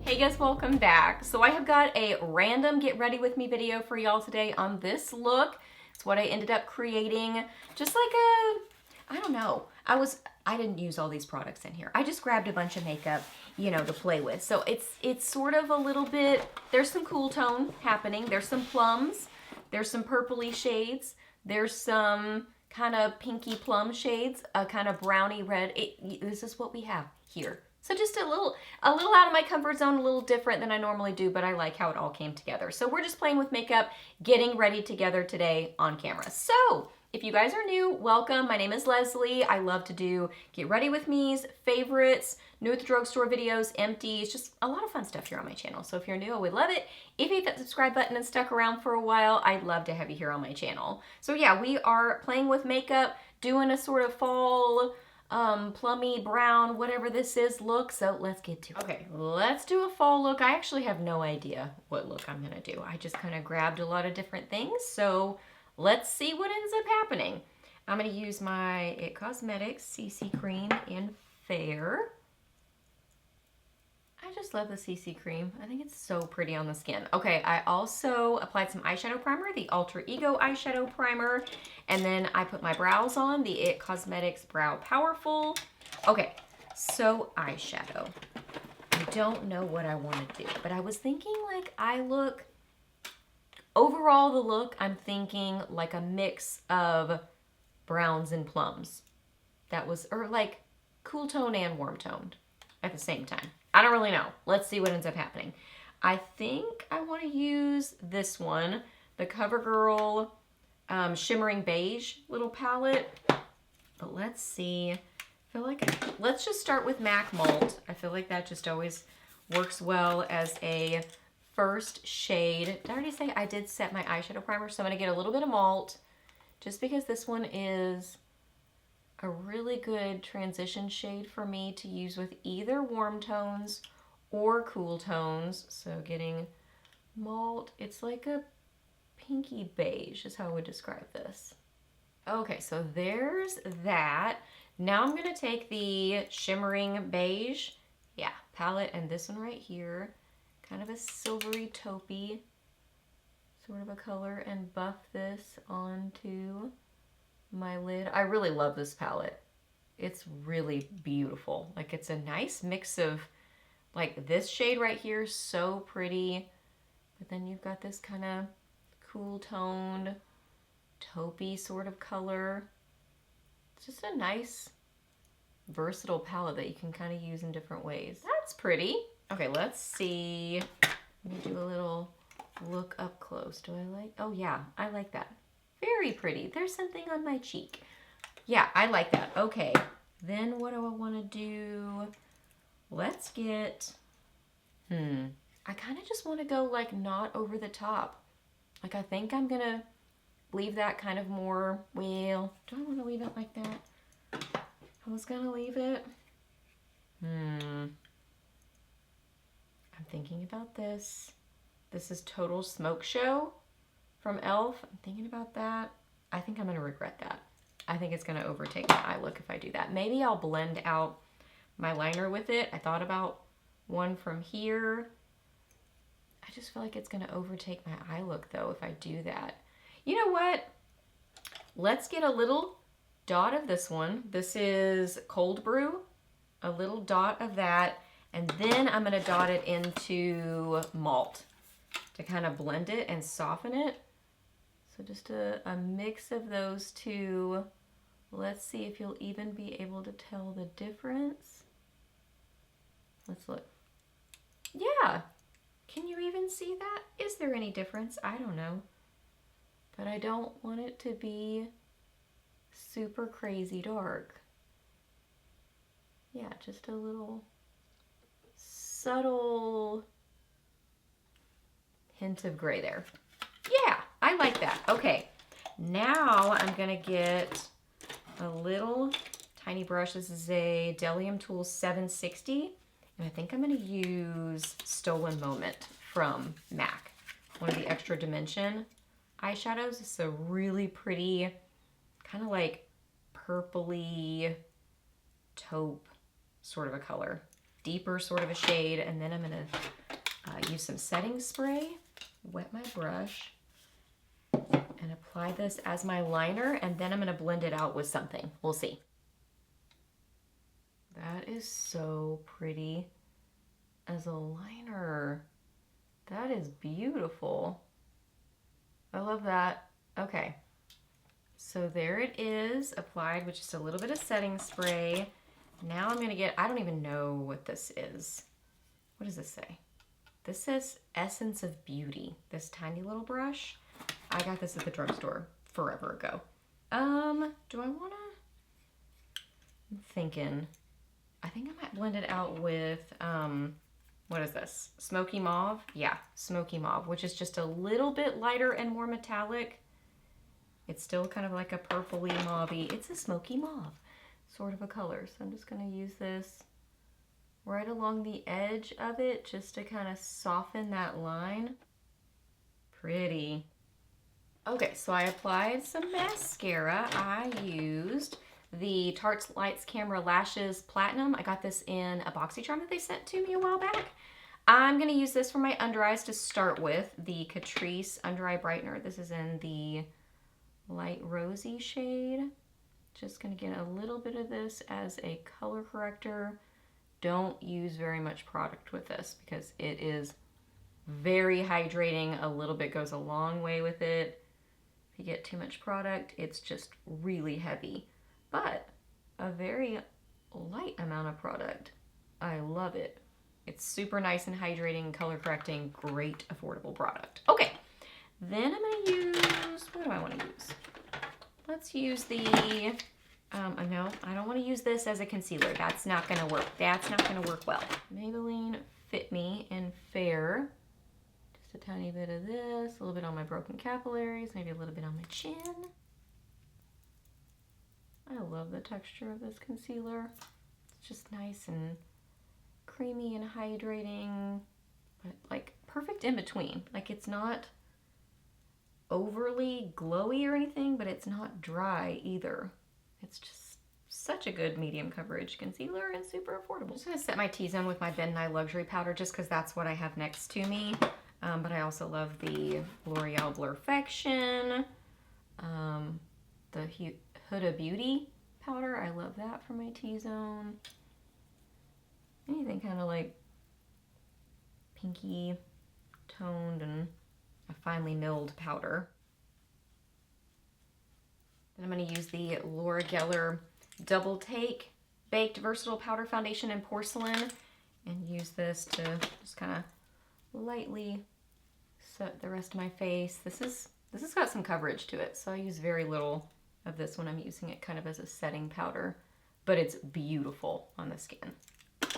Hey guys, welcome back. So I have got a random get ready with me video for y'all today on this look. It's what I ended up creating. Just like I don't know. I didn't use all these products in here. I just grabbed a bunch of makeup, you know, to play with. So it's sort of a little bit, there's some cool tone happening. There's some plums. There's some purpley shades. There's some kind of pinky plum shades, a kind of brownie red. This is what we have here. So just a little out of my comfort zone, a little different than I normally do, but I like how it all came together. So we're just playing with makeup, getting ready together today on camera. So if you guys are new, welcome. My name is Leslie. I love to do get ready with me's, favorites, new at the drugstore videos, empties, just a lot of fun stuff here on my channel. So if you're new, I would love it. If you hit that subscribe button and stuck around for a while, I'd love to have you here on my channel. So yeah, we are playing with makeup, doing a sort of fall, plummy brown, whatever this is look. So let's get to it. Okay, let's do a fall look. I actually have no idea what look I'm gonna do. I just kind of grabbed a lot of different things. So let's see what ends up happening. I'm gonna use my It Cosmetics CC cream in Fair. I just love the CC cream. I think it's so pretty on the skin. Okay, I also applied some eyeshadow primer, the Alter Ego eyeshadow primer, and then I put my brows on, the It Cosmetics Brow Powerful. Okay, so eyeshadow. I don't know what I want to do, but I was thinking like overall the look, I'm thinking like a mix of browns and plums. Or like cool tone and warm toned at the same time. I don't really know. Let's see what ends up happening. I think I want to use this one, the Covergirl Shimmering Beige little palette. But let's see. Let's just start with MAC Malt. I feel like that just always works well as a first shade. Did I already say I did set my eyeshadow primer? So I'm going to get a little bit of Malt just because this one is a really good transition shade for me to use with either warm tones or cool tones. So getting Malt, it's like a pinky beige is how I would describe this. Okay, so there's that. Now I'm gonna take the Shimmering Beige, palette, and this one right here, kind of a silvery taupey sort of a color, and buff this onto my lid. I really love this palette. It's really beautiful. Like it's a nice mix of like this shade right here, so pretty. But then you've got this kind of cool toned taupey sort of color. It's just a nice versatile palette that you can kind of use in different ways. That's pretty. Okay, let's see. Let me do a little look up close. Do I like? Oh yeah, I like that. Very pretty. There's something on my cheek. Yeah, I like that. Okay, then what do I want to do? Let's get, I kind of just want to go like not over the top. Like I think I'm going to leave that kind of more, well, do I want to leave it like that? I was going to leave it. I'm thinking about this. This is Total Smoke Show from e.l.f. I'm thinking about that. I think I'm going to regret that. I think it's going to overtake my eye look if I do that. Maybe I'll blend out my liner with it. I thought about one from here. I just feel like it's going to overtake my eye look though if I do that. You know what? Let's get a little dot of this one. This is Cold Brew. A little dot of that. And then I'm going to dot it into Malt to kind of blend it and soften it. So just a mix of those two. Let's see if you'll even be able to tell the difference. Let's look. Yeah. Can you even see that? Is there any difference? I don't know. But I don't want it to be super crazy dark. Yeah, just a little subtle hint of gray there. Yeah, I like that. Okay, now I'm gonna get a little tiny brush. This is a Delium Tool 760, and I think I'm gonna use Stolen Moment from MAC, one of the Extra Dimension eyeshadows. It's a really pretty, kind of like purpley taupe sort of a color, deeper sort of a shade, and then I'm gonna use some setting spray, wet my brush, and apply this as my liner, and then I'm going to blend it out with something. We'll see. That is so pretty as a liner. That is beautiful. I love that. Okay, so there it is, applied with just a little bit of setting spray. Now I'm gonna get, I don't even know what this is. What does this say? This says Essence of Beauty, this tiny little brush. I got this at the drugstore forever ago. Do I wanna? I'm thinking, I think I might blend it out with, what is this? Smoky Mauve? Yeah, Smoky Mauve, which is just a little bit lighter and more metallic. It's still kind of like a purpley mauvey. It's a Smoky Mauve sort of a color. So I'm just gonna use this right along the edge of it just to kind of soften that line. Pretty. Okay, so I applied some mascara. I used the Tarte Lights Camera Lashes Platinum. I got this in a BoxyCharm that they sent to me a while back. I'm gonna use this for my under eyes to start with, the Catrice Under Eye Brightener. This is in the light rosy shade. Just gonna get a little bit of this as a color corrector. Don't use very much product with this because it is very hydrating. A little bit goes a long way with it. If you get too much product, it's just really heavy. But a very light amount of product. I love it. It's super nice and hydrating, color correcting, great affordable product. Okay, then I'm gonna use, what do I wanna use? Let's use the, no, I don't wanna use this as a concealer. That's not gonna work. That's not gonna work well. Maybelline Fit Me in Fair. Just a tiny bit of this, a little bit on my broken capillaries, maybe a little bit on my chin. I love the texture of this concealer. It's just nice and creamy and hydrating, but like perfect in between. Like it's not overly glowy or anything, but it's not dry either. It's just such a good medium coverage concealer and super affordable. I'm just gonna set my T-zone with my Nye Luxury Powder just because that's what I have next to me. But I also love the L'Oreal Blurfection, the Huda Beauty powder. I love that for my T-zone. Anything kind of like pinky toned and a finely milled powder. Then I'm going to use the Laura Geller Double Take Baked Versatile Powder Foundation in Porcelain and use this to just kind of lightly set the rest of my face. This has got some coverage to it, so I use very little of this when I'm using it kind of as a setting powder, but it's beautiful on the skin.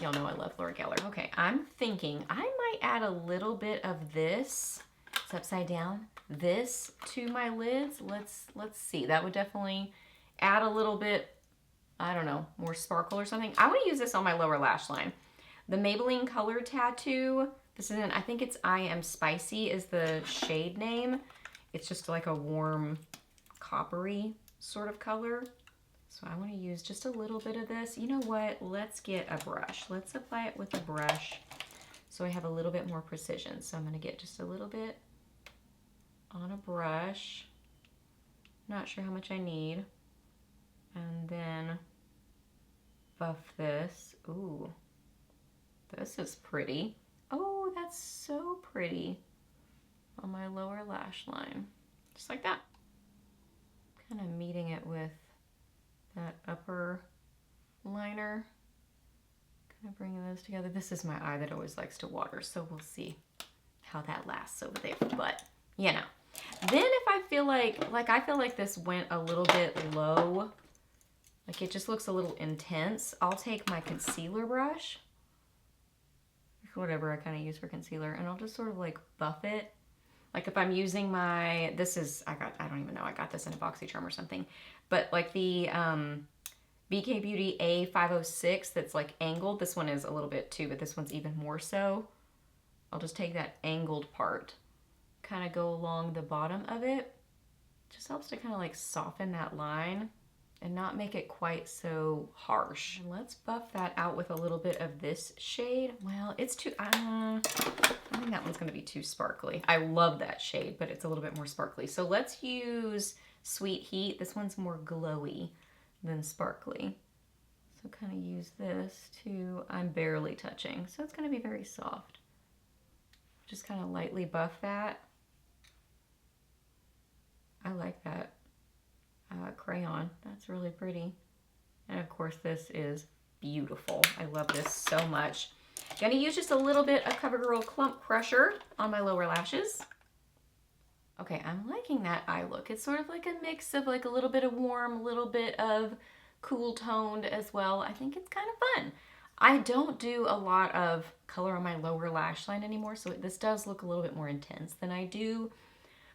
Y'all know I love Laura Geller. Okay, I'm thinking I might add a little bit of this, it's upside down, this to my lids. Let's see, that would definitely add a little bit, I don't know, more sparkle or something. I want to use this on my lower lash line. The Maybelline Color Tattoo, this is I think it's I Am Spicy is the shade name. It's just like a warm coppery sort of color. So I want to use just a little bit of this. You know what? Let's get a brush. Let's apply it with a brush so I have a little bit more precision. So I'm going to get just a little bit on a brush. Not sure how much I need. And then buff this. Ooh, this is pretty. Oh, that's so pretty on my lower lash line. Just like that. Kind of meeting it with that upper liner. Kind of bringing those together. This is my eye that always likes to water, so we'll see how that lasts over there. But, you know. Then if I feel like I feel like this went a little bit low, like it just looks a little intense, I'll take my concealer brush, whatever I kind of use for concealer, and I'll just sort of like buff it. Like if I'm using my, I don't even know, I got this in a BoxyCharm or something, but like the BK Beauty A506 that's like angled, this one is a little bit too, but this one's even more so. I'll just take that angled part, kind of go along the bottom of it. Just helps to kind of like soften that line and not make it quite so harsh. And let's buff that out with a little bit of this shade. Well, it's too, I think that one's gonna be too sparkly. I love that shade, but it's a little bit more sparkly. So let's use Sweet Heat. This one's more glowy than sparkly. So kind of use this to, I'm barely touching. So it's gonna be very soft. Just kind of lightly buff that. I like that crayon. That's really pretty. And of course this is beautiful. I love this so much. Gonna use just a little bit of CoverGirl Clump Crusher on my lower lashes. Okay, I'm liking that eye look. It's sort of like a mix of like a little bit of warm, a little bit of cool toned as well. I think it's kind of fun. I don't do a lot of color on my lower lash line anymore, so this does look a little bit more intense than I do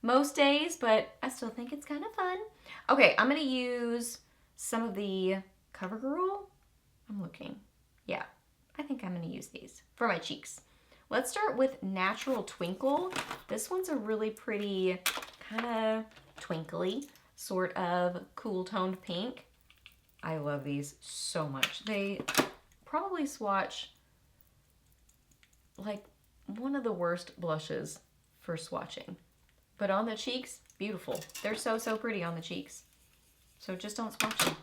most days, but I still think it's kind of fun. Okay, I'm gonna use some of the CoverGirl. I'm looking. Yeah, I think I'm gonna use these for my cheeks. Let's start with Natural Twinkle. This one's a really pretty, kind of twinkly, sort of cool toned pink. I love these so much. They probably swatch like one of the worst blushes for swatching. But on the cheeks, beautiful. They're so, so pretty on the cheeks. So just don't swatch them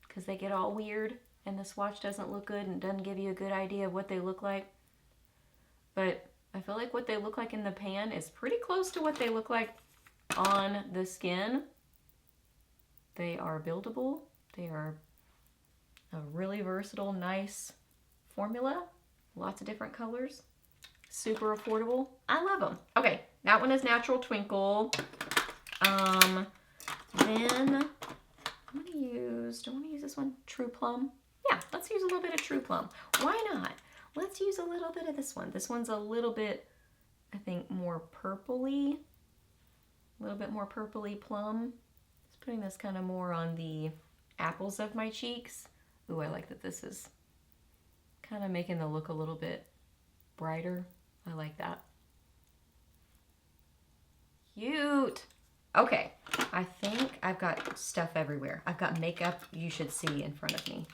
because they get all weird and the swatch doesn't look good and doesn't give you a good idea of what they look like. But I feel like what they look like in the pan is pretty close to what they look like on the skin. They are buildable. They are a really versatile, nice formula. Lots of different colors. Super affordable. I love them. Okay, that one is Natural Twinkle. Then I'm gonna use, do I want to use this one? True Plum? Yeah, let's use a little bit of True Plum. Why not? Let's use a little bit of this one. This one's a little bit, I think, more purpley. A little bit more purpley plum. Just putting this kind of more on the apples of my cheeks. Ooh, I like that this is kind of making the look a little bit brighter. I like that. Cute. Okay, I think I've got stuff everywhere. I've got makeup you should see in front of me.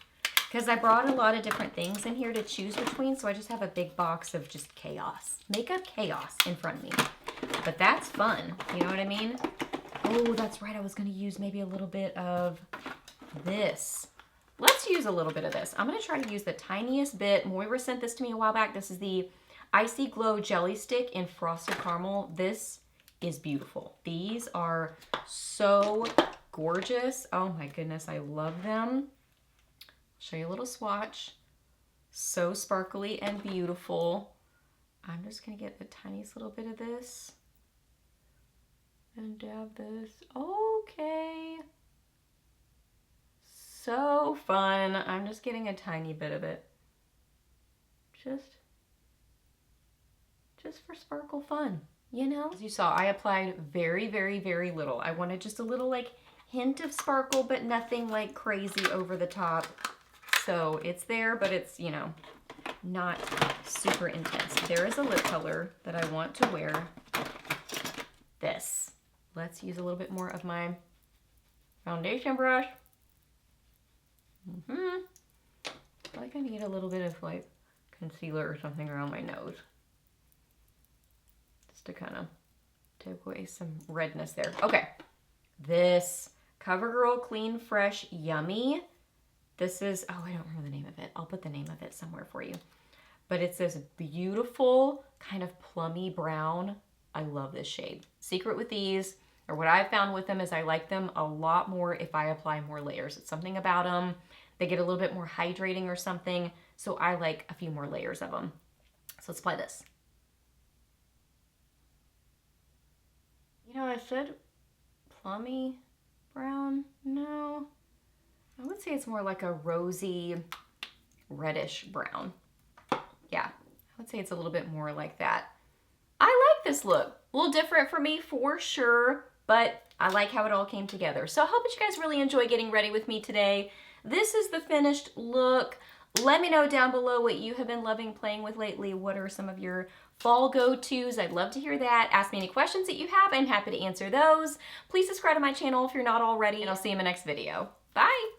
Because I brought a lot of different things in here to choose between, so I just have a big box of just chaos. Makeup chaos in front of me. But that's fun, you know what I mean? Oh, that's right, I was gonna use maybe a little bit of this. Let's use a little bit of this. I'm gonna try to use the tiniest bit. Moira sent this to me a while back. This is the Icy Glow Jelly Stick in Frosted Caramel. This is beautiful. These are so gorgeous. Oh my goodness, I love them. Show you a little swatch. So sparkly and beautiful. I'm just gonna get the tiniest little bit of this and dab this. Okay. So fun. I'm just getting a tiny bit of it. Just for sparkle fun, you know? As you saw, I applied very, very, very little. I wanted just a little like hint of sparkle, but nothing like crazy over the top. So it's there, but it's, you know, not super intense. There is a lip color that I want to wear. This. Let's use a little bit more of my foundation brush. I feel like I need a little bit of like concealer or something around my nose. Just to kind of take away some redness there. Okay. This CoverGirl Clean Fresh Yummy. This is, oh, I don't remember the name of it. I'll put the name of it somewhere for you. But it's this beautiful kind of plummy brown. I love this shade. Secret with these, or what I've found with them, is I like them a lot more if I apply more layers. It's something about them. They get a little bit more hydrating or something. So I like a few more layers of them. So let's apply this. You know, I said plummy brown. No. I would say it's more like a rosy, reddish brown. Yeah, I would say it's a little bit more like that. I like this look. A little different for me for sure, but I like how it all came together. So I hope that you guys really enjoy getting ready with me today. This is the finished look. Let me know down below what you have been loving playing with lately. What are some of your fall go-tos? I'd love to hear that. Ask me any questions that you have. I'm happy to answer those. Please subscribe to my channel if you're not already, and I'll see you in my next video. Bye!